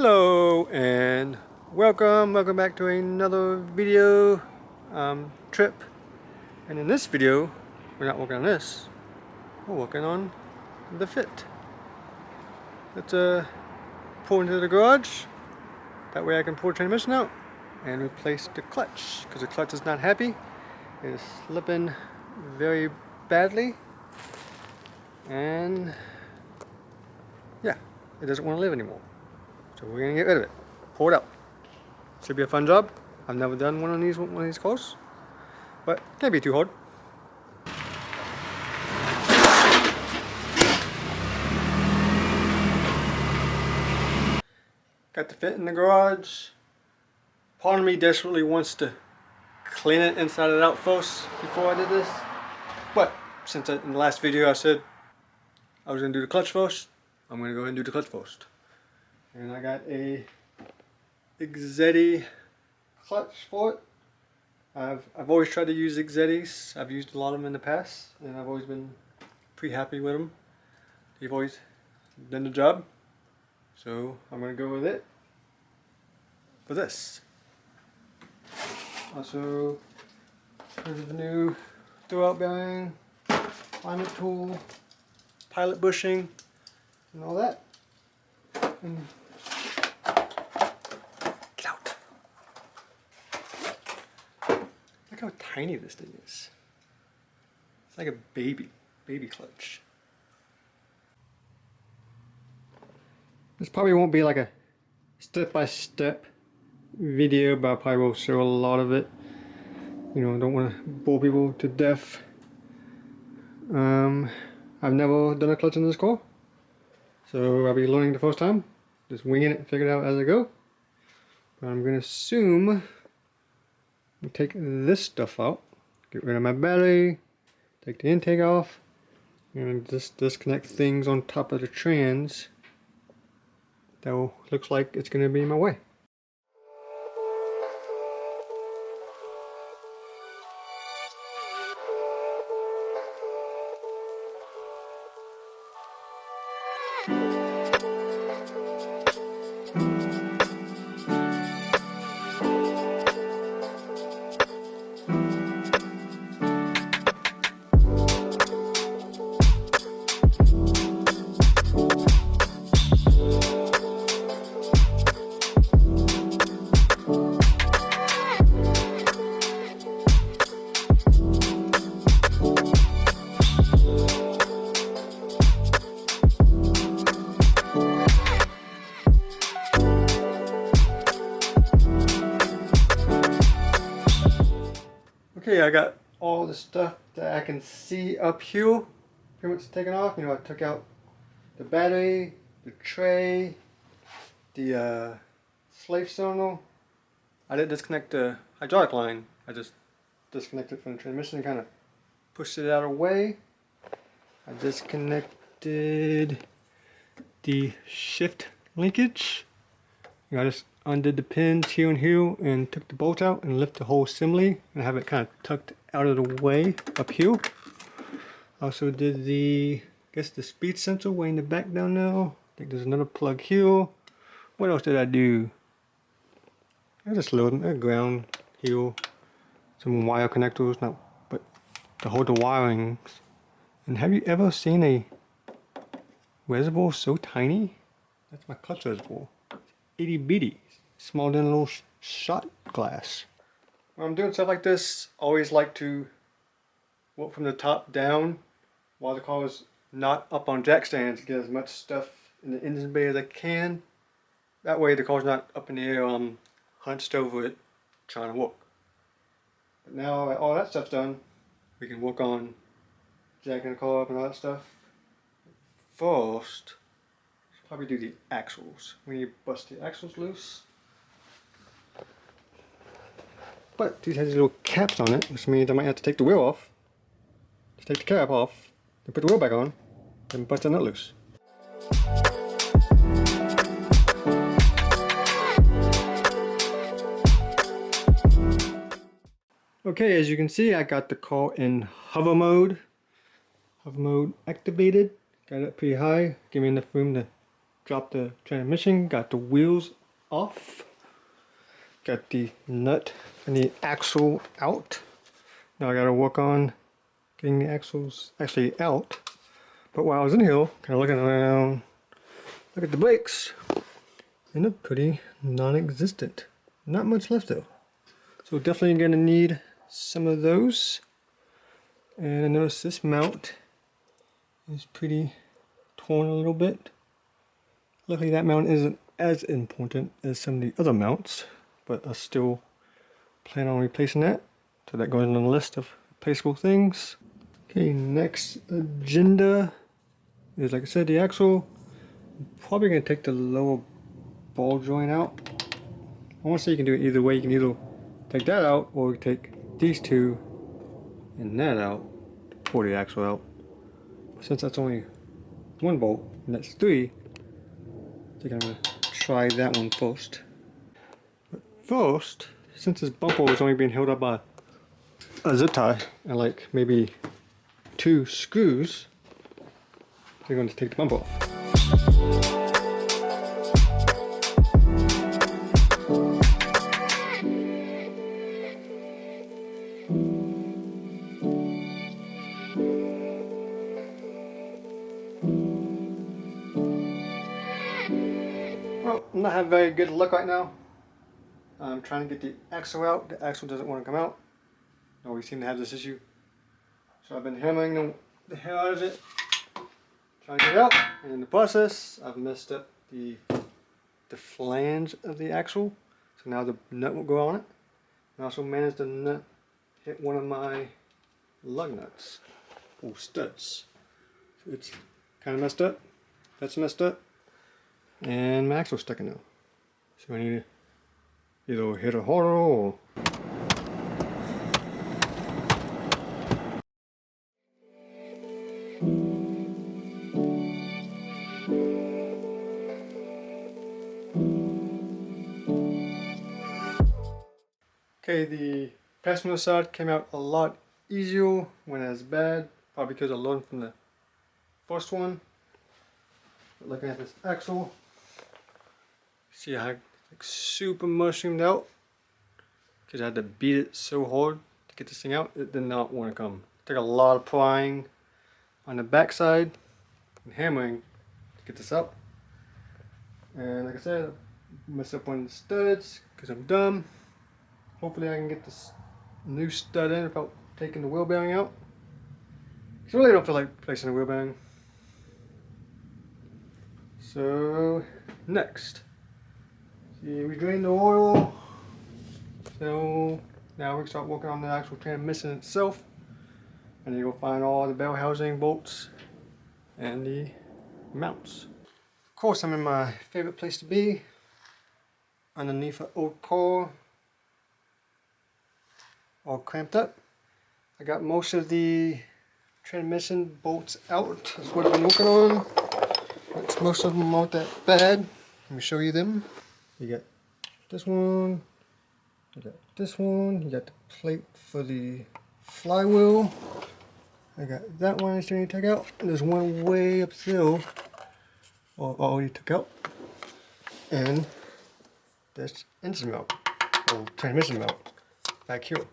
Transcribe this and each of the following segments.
Hello and welcome back to another video trip. And in this video we're not working on this, we're working on the fit. Let's pull into the garage, that way I can pull the transmission out and replace the clutch, because the clutch is not happy. It is slipping very badly and yeah, it doesn't want to live anymore. So we're gonna get rid of it. Pull it out. Should be a fun job. I've never done one of these cars, but can't be too hard. Got the fit in the garage. Part of me desperately wants to clean it inside and out first before I did this, but since in the last video I said I was gonna do the clutch first, I'm gonna go ahead and do the clutch first. And I got a Exedy clutch for it. I've always tried to use Exedys. I've used a lot of them in the past, and I've always been pretty happy with them. They've always done the job. So I'm gonna go with it for this. Also, there's the new throwout bearing, alignment tool, pilot bushing, and all that. And get out. Look how tiny this thing is. It's like a baby clutch. This probably won't be like a step-by-step video, but I probably will show a lot of it. You know, don't want to bore people to death. I've never done a clutch in this car, so I'll be learning the first time. Just winging it, figure it out as I go. But I'm gonna assume I'll take this stuff out, get rid of my battery, take the intake off, and just disconnect things on top of the trans that looks like it's gonna be in my way. Okay, I got all the stuff that I can see up here pretty much taken off. You know, I took out the battery, the tray, the slave cylinder. I didn't disconnect the hydraulic line. I just disconnected from the transmission and kind of pushed it out of the way. I disconnected the shift linkage. You know, I just undid the pins here and here and took the bolt out and lifted the whole assembly and have it kind of tucked out of the way up here. Also did the, I guess the speed sensor way in the back down there. I think there's another plug here. What else did I do? I just loaded a ground here, some wire connectors, but to hold the wirings. And have you ever seen a reservoir so tiny? That's my clutch reservoir. Itty bitty, smaller than a little shot glass. When I'm doing stuff like this, I always like to work from the top down while the car is not up on jack stands to get as much stuff in the engine bay as I can. That way the car's not up in the air, I'm hunched over it trying to work. But now all that stuff's done, we can work on jacking the car up and all that stuff. First, probably do the axles. We need to bust the axles loose. But these have these little caps on it, which means I might have to take the wheel off, just take the cap off, then put the wheel back on, then bust the nut loose. Okay, as you can see, I got the car in hover mode. Hover mode activated. Got it pretty high, give me enough room to dropped the transmission, got the wheels off, got the nut and the axle out. Now I gotta work on getting the axles actually out. But while I was in here, kind of looking around, look at the brakes, and they're pretty non-existent. Not much left though. So definitely gonna need some of those. And I noticed this mount is pretty torn a little bit. Luckily that mount isn't as important as some of the other mounts, but I still plan on replacing that. So that goes on the list of replaceable things. Okay, next agenda is, like I said, the axle. I'm probably gonna take the lower ball joint out. I want to say you can do it either way. You can either take that out or take these two and that out to pull the axle out. Since that's only one bolt and that's three, I think I'm gonna try that one first. But first, since this bumper is only being held up by a zip tie and like maybe 2 screws, we're going to take the bumper off. Well, I'm not having very good luck right now. I'm trying to get the axle out. The axle doesn't want to come out. No, we seem to have this issue. So I've been hammering the hell out of it, trying to get it out. And in the process, I've messed up the flange of the axle. So now the nut will go on it. I also managed to nut hit one of my lug nuts, or studs. So it's kind of messed up. That's messed up. And my axle's stuck in there. So I need to either hit it harder or okay, the passenger side came out a lot easier when it was bad, probably because I learned from the first one. But looking at this axle, see how like super mushroomed out because I had to beat it so hard to get this thing out. It did not want to come. It took a lot of prying on the back side and hammering to get this up. And like I said, I messed up one of the studs because I'm dumb. Hopefully I can get this new stud in without taking the wheel bearing out. I really don't feel like placing a wheel bearing. So next, see, we drained the oil. So now we start working on the actual transmission itself. And then you'll find all the bell housing bolts and the mounts. Of course, I'm in my favorite place to be, underneath an old car, all cramped up. I got most of the transmission bolts out. That's what I've been working on. Most of them aren't that bad. Let me show you them. You got this one, you got this one, you got the plate for the flywheel. I got that one I still need to take out. And there's one way up there I already took out. And this engine mount, or transmission mount, back here.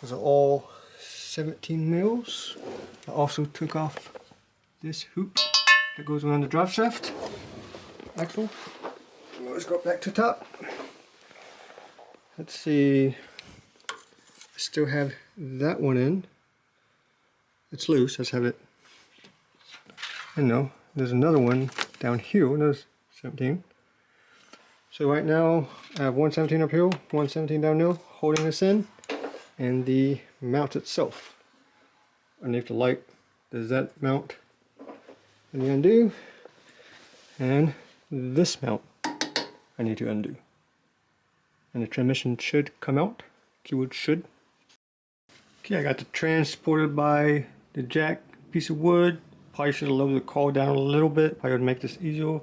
Those are all 17 mils. I also took off this hoop that goes around the drive shaft axle. Let's go back to top. Let's see. I still have that one in. It's loose. Let's have it. I know. There's another one down here. There's 17. So right now I have 117 up here, 117 down there, holding this in, and the mount itself. Underneath the light, there's that mount I need to undo, and this mount I need to undo. And the transmission should come out. Keyword should. Okay, I got the transported by the jack piece of wood. Probably should have lowered the car down a little bit. Probably would make this easier.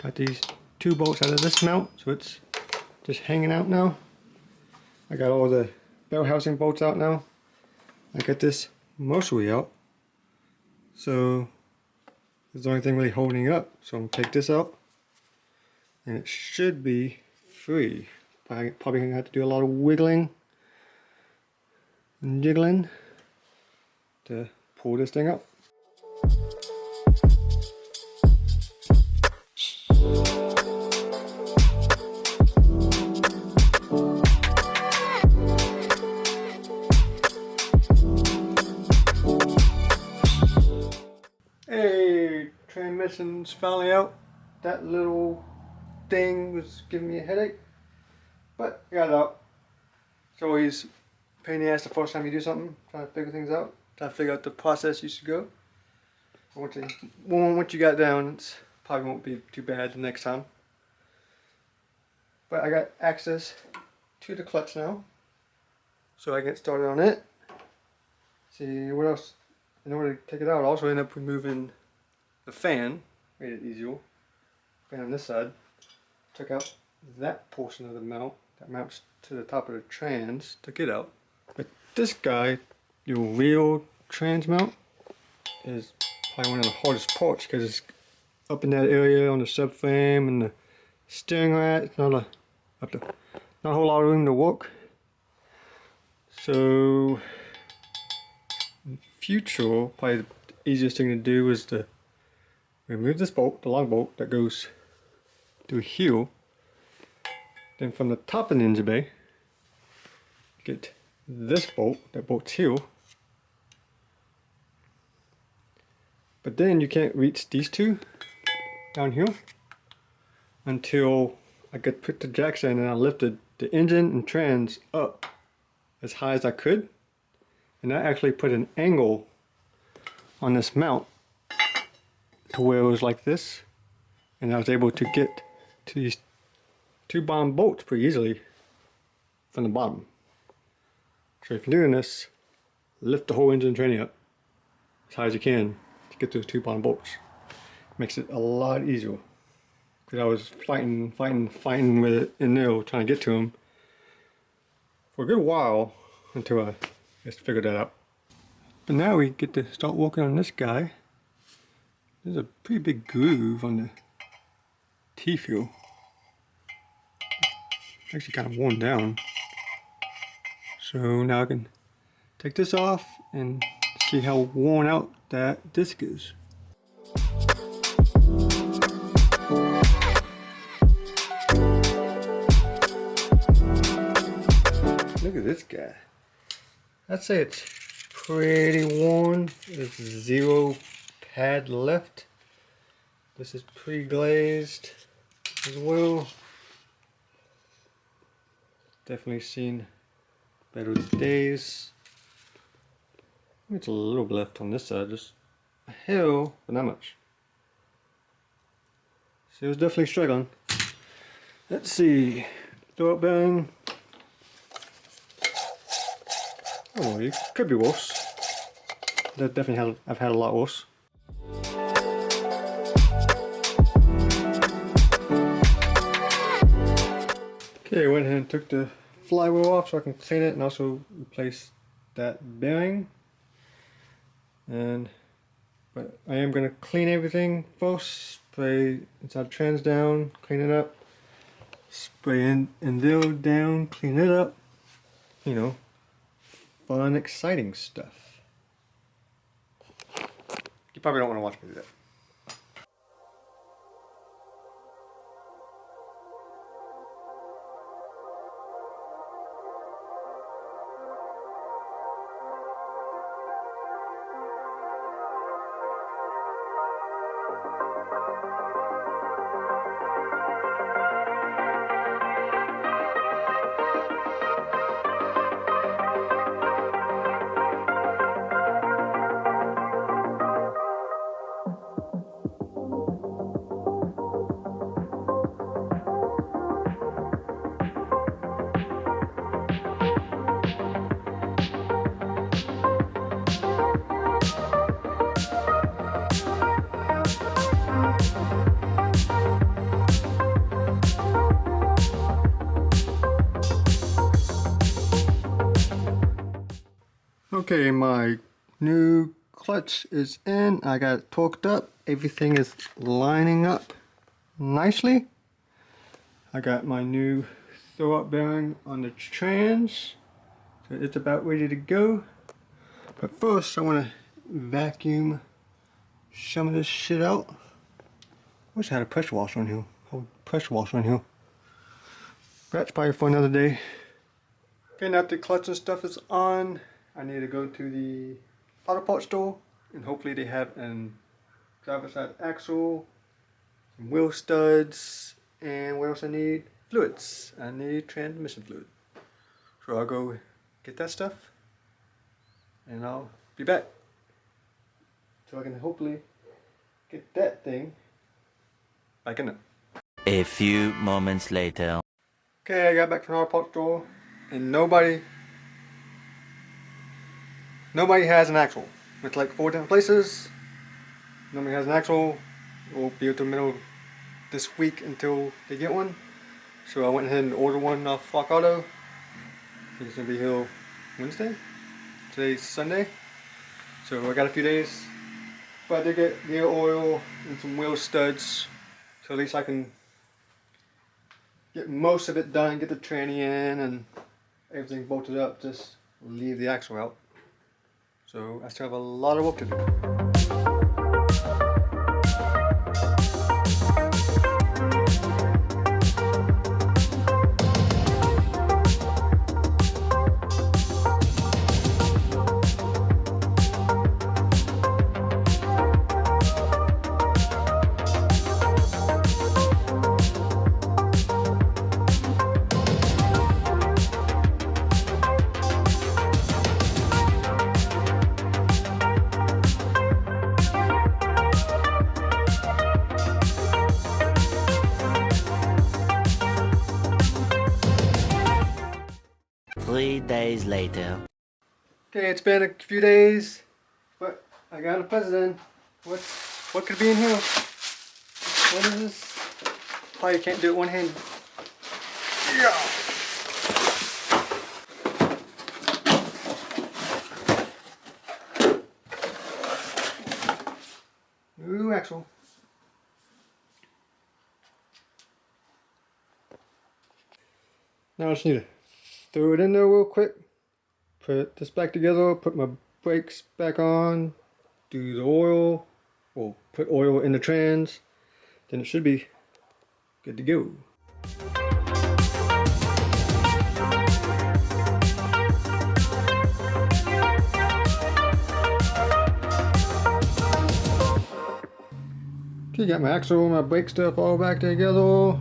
Got these 2 bolts out of this mount, so it's just hanging out now. I got all the bell housing bolts out now. I got this mostly out. So It's the only thing really holding it up. So I'm gonna take this out, and it should be free. I'm probably gonna have to do a lot of wiggling and jiggling to pull this thing up. Hey, transmission's finally out. That little thing was giving me a headache, but I got it out. It's always a pain in the ass the first time you do something, trying to figure things out, trying to figure out the process you should go. Once you got it down, it probably won't be too bad the next time. But I got access to the clutch now, so I get started on it. See what else. In order to take it out, I also end up removing the fan, made it easier. Fan on this side. Took out that portion of the mount that mounts to the top of the trans, took it out. But this guy, your real trans mount, is probably one of the hardest parts because it's up in that area on the subframe and the steering rack. It's not a whole lot of room to work. So in future, probably the easiest thing to do is to remove this bolt, the long bolt that goes through here. Then from the top of the engine bay, get this bolt that bolts here. But then you can't reach these two down here until I could put the jacks in, and I lifted the engine and trans up as high as I could. And that actually put an angle on this mount to where it was like this, and I was able to get to these two bottom bolts pretty easily from the bottom. So if you're doing this, lift the whole engine training up as high as you can to get those two bottom bolts. Makes it a lot easier, because I was fighting with it in there, trying to get to them for a good while until I just figured that out. But now we get to start working on this guy. There's a pretty big groove on the T-fuel. Actually kind of worn down. So now I can take this off and see how worn out that disc is. Look at this guy. I'd say it's pretty worn. There's zero pad left. This is pre-glazed as well. Definitely seen better days. It's a little bit left on this side, just a hair, but not much. So it was definitely struggling. Let's see. Throw up bearing. Oh, it could be worse. That definitely I've had a lot worse. Okay, I went ahead and took the flywheel off so I can clean it and also replace that bearing. But I am going to clean everything first. Spray inside trans down, clean it up. Spray in there down, clean it up. You know, fun, exciting stuff. You probably don't want to watch me do that. Okay, my new clutch is in. I got it torqued up. Everything is lining up nicely. I got my new throw-up bearing on the trans. So it's about ready to go. But first I want to vacuum some of this shit out. I wish I had a pressure washer on here. Pressure washer on here. That's probably for another day. Okay, now that the clutch and stuff is on, I need to go to the auto parts store and hopefully they have an driver's side axle, some wheel studs, and what else I need? Fluids. I need transmission fluid. So I'll go get that stuff and I'll be back. So I can hopefully get that thing back in there. A few moments later. Okay, I got back from the auto parts store and nobody has an axle. It's like 4 different places. Nobody has an axle. We'll be until the middle of this week until they get one. So I went ahead and ordered one off Rock Auto. I think it's gonna be here Wednesday. Today's Sunday. So I got a few days. But I did get gear oil and some wheel studs. So at least I can get most of it done, get the tranny in and everything bolted up, just leave the axle out. So I still have a lot of work to do. 3 days later. Okay, it's been a few days, but I got a present. What could be in here? What is this? Probably can't do it one-handed. Yeah. New axle. Now I just need to throw it in there real quick. Put this back together, put my brakes back on, do the oil, or put oil in the trans, then it should be good to go. Okay, got my axle and my brake stuff all back together.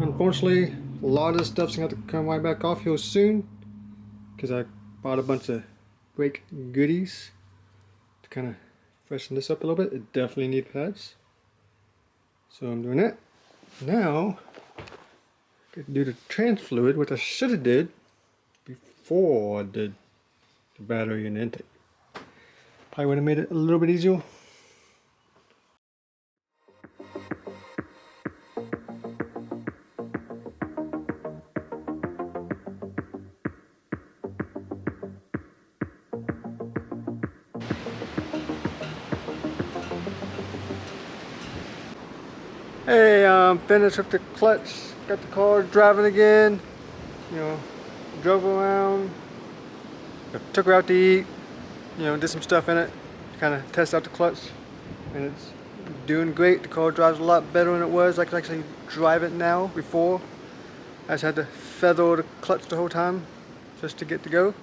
Unfortunately, a lot of this stuff's gonna have to come right back off here soon because I bought a bunch of brake goodies to kind of freshen this up a little bit. It definitely needs pads, so I'm doing that. Now I could do the trans fluid, which I should have did before I did the battery and the intake. Probably would have made it a little bit easier. Hey, I'm finished with the clutch. Got the car driving again. You know, drove around. Took her out to eat. You know, did some stuff in it. Kind of test out the clutch, and it's doing great. The car drives a lot better than it was. I can actually drive it now. Before, I just had to feather the clutch the whole time just to get to go.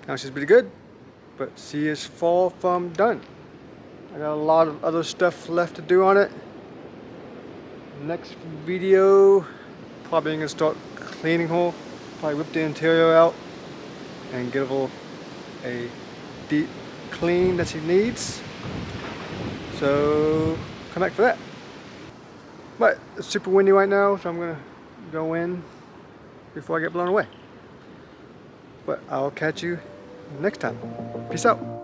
Now she's pretty good, but she is far from done. I got a lot of other stuff left to do on it. Next video, probably gonna start cleaning her. Probably rip the interior out and give her a deep clean that she needs. So come back for that. But it's super windy right now, so I'm gonna go in before I get blown away. But I'll catch you next time. Peace out.